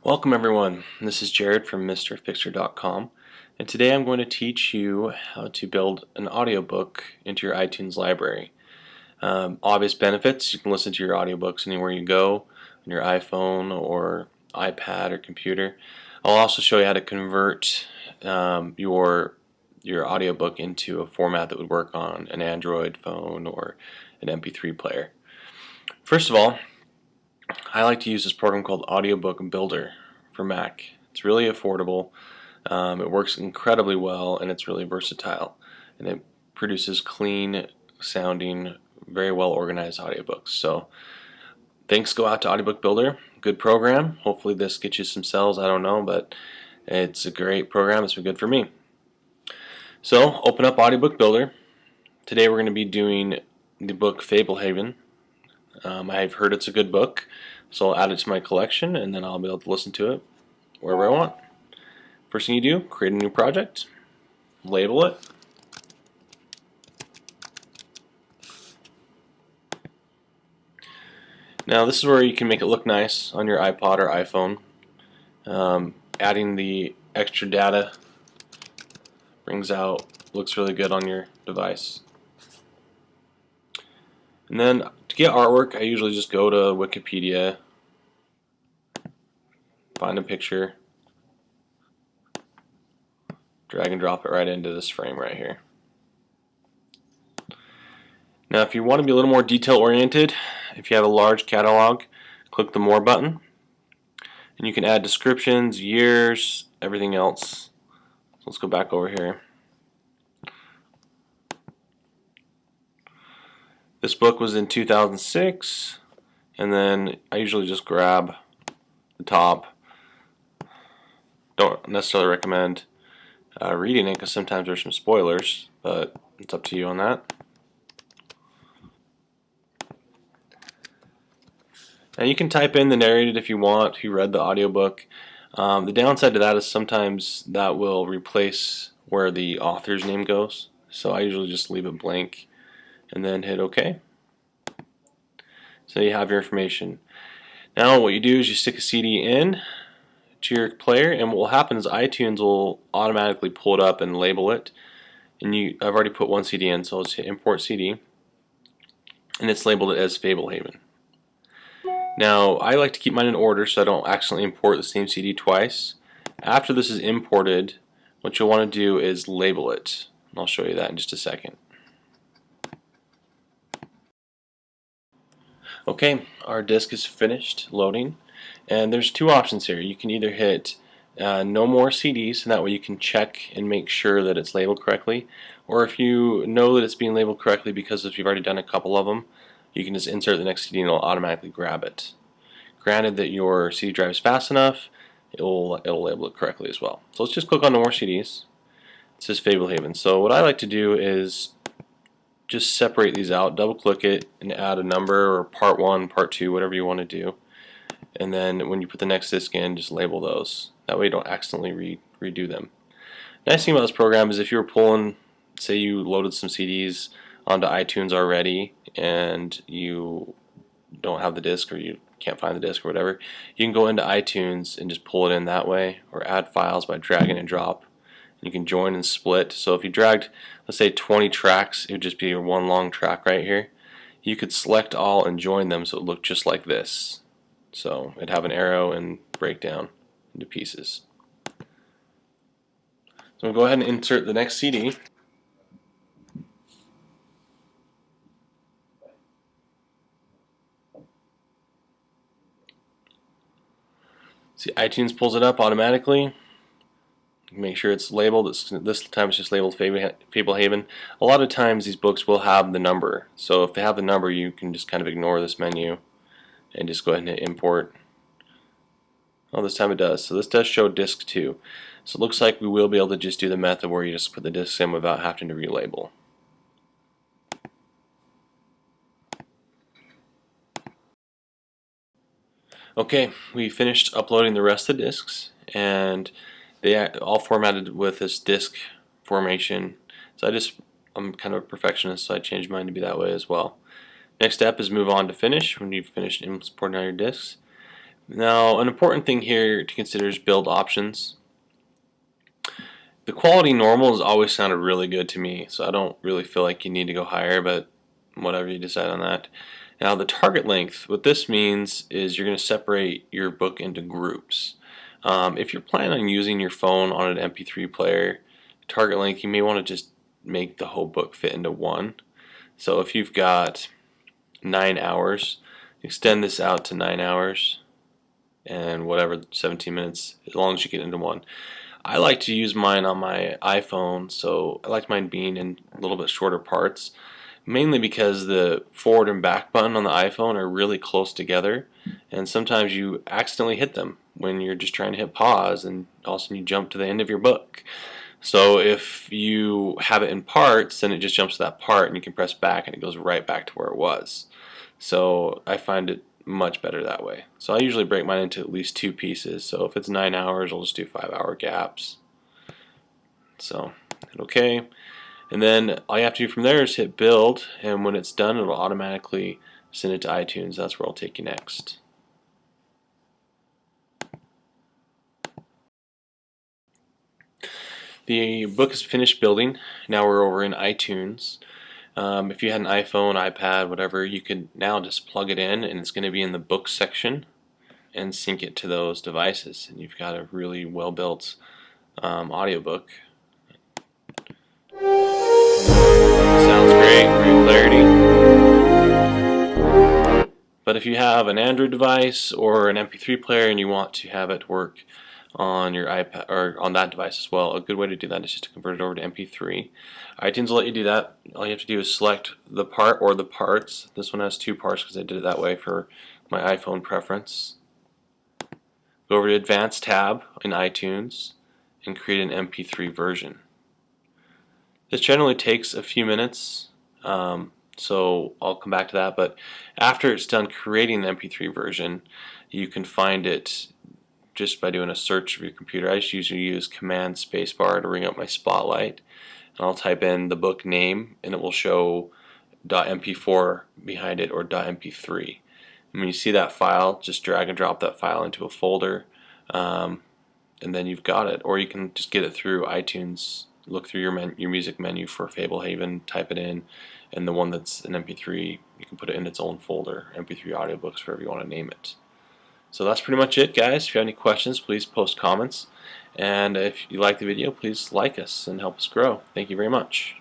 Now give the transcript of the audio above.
Welcome everyone, this is Jared from MrFixer.com, and today I'm going to teach you how to build an audiobook into your iTunes library. Obvious benefits: you can listen to your audiobooks anywhere you go, on your iPhone or iPad or computer. I'll also show you how to convert your audiobook into a format that would work on an Android phone or an MP3 player. First of all, I like to use this program called Audiobook Builder for Mac. It's really affordable, it works incredibly well, and it's really versatile. And it produces clean sounding, very well organized audiobooks. So thanks go out to Audiobook Builder. Good program. Hopefully this gets you some sales, I don't know, but it's a great program. It's been good for me. So open up Audiobook Builder. Today we're going to be doing the book Fablehaven. I've heard it's a good book, so I'll add it to my collection and then I'll be able to listen to it wherever I want. First thing you do, create a new project, label it, now this is where you can make it look nice on your iPod or iPhone. Adding the extra data looks really good on your device. And then to get artwork, I usually just go to Wikipedia, find a picture, drag and drop it right into this frame right here. Now if you want to be a little more detail oriented, if you have a large catalog, click the More button and you can add descriptions, years, everything else. So let's go back over here. This book was in 2006, and then I usually just grab the top. Don't necessarily recommend reading it because sometimes there's some spoilers, but it's up to you on that. And you can type in the narrated if you want, who read the audiobook. The downside to that is sometimes that will replace where the author's name goes. So I usually just leave it blank and then hit OK. So you have your information. Now what you do is you stick a CD in to your player, and what will happen is iTunes will automatically pull it up and label it. And I've already put one CD in, so let's hit Import CD, and it's labeled as Fablehaven. Now I like to keep mine in order so I don't accidentally import the same CD twice. After this is imported, what you'll want to do is label it, and I'll show you that in just a second. Okay, our disk is finished loading, and there's two options here. You can either hit no more CDs, and that way you can check and make sure that it's labeled correctly, or if you know that it's being labeled correctly because if you've already done a couple of them, you can just insert the next CD and it'll automatically grab it. Granted that your CD drive is fast enough, it'll label it correctly as well. So let's just click on no more CDs. It says Fablehaven. So what I like to do is just separate these out, double click it, and add a number or part 1, part 2, whatever you want to do. And then when you put the next disc in, just label those. That way you don't accidentally redo them. Nice thing about this program is if you were pulling, say you loaded some CDs onto iTunes already and you don't have the disc or you can't find the disc or whatever, you can go into iTunes and just pull it in that way, or add files by dragging and drop. You can join and split. So if you dragged, let's say 20 tracks, it would just be one long track right here. You could select all and join them so it would look just like this. So it'd have an arrow and break down into pieces. So we'll go ahead and insert the next CD. See, iTunes pulls it up automatically. Make sure it's labeled. This time it's just labeled Fablehaven. A lot of times these books will have the number, so if they have the number you can just kind of ignore this menu and just go ahead and hit import. Oh, this time it does. So this does show disc 2. So it looks like we will be able to just do the method where you just put the discs in without having to relabel. Okay, we finished uploading the rest of the discs, and they are all formatted with this disc formation. So I'm kind of a perfectionist, so I changed mine to be that way as well. Next step is move on to finish when you've finished importing all your discs. Now, an important thing here to consider is build options. The quality normal has always sounded really good to me, so I don't really feel like you need to go higher, but whatever you decide on that. Now, the target length, what this means is you're going to separate your book into groups. If you're planning on using your phone on an MP3 player, target length, you may want to just make the whole book fit into one. So if you've got 9 hours, extend this out to 9 hours and whatever, 17 minutes, as long as you get into one. I like to use mine on my iPhone, so I like mine being in a little bit shorter parts, mainly because the forward and back button on the iPhone are really close together, and sometimes you accidentally hit them when you're just trying to hit pause, and all of a sudden you jump to the end of your book. So if you have it in parts, then it just jumps to that part, and you can press back, and it goes right back to where it was. So I find it much better that way. So I usually break mine into at least 2 pieces. So if it's 9 hours, I'll just do 5-hour gaps. So hit OK. And then all you have to do from there is hit build, and when it's done, it'll automatically send it to iTunes. That's where I'll take you next. The book is finished building. Now we're over in iTunes. If you had an iPhone, iPad, whatever, you could now just plug it in, and it's going to be in the book section and sync it to those devices, and you've got a really well built audiobook. Sounds great, great clarity. But if you have an Android device or an MP3 player and you want to have it work on your iPad or on that device as well, a good way to do that is just to convert it over to MP3. iTunes will let you do that. All you have to do is select the part or the parts. This one has 2 parts because I did it that way for my iPhone preference. Go over to Advanced tab in iTunes and create an MP3 version. This generally takes a few minutes, so I'll come back to that, but after it's done creating the MP3 version, you can find it just by doing a search of your computer. I just usually use Command Spacebar to bring up my Spotlight, and I'll type in the book name and it will show .mp4 behind it or .mp3. And when you see that file, just drag and drop that file into a folder, and then you've got it. Or you can just get it through iTunes, look through your music menu for Fablehaven, type it in, and the one that's an MP3, you can put it in its own folder, MP3 audiobooks, wherever you want to name it. So that's pretty much it, guys. If you have any questions, please post comments. And if you like the video, please like us and help us grow. Thank you very much.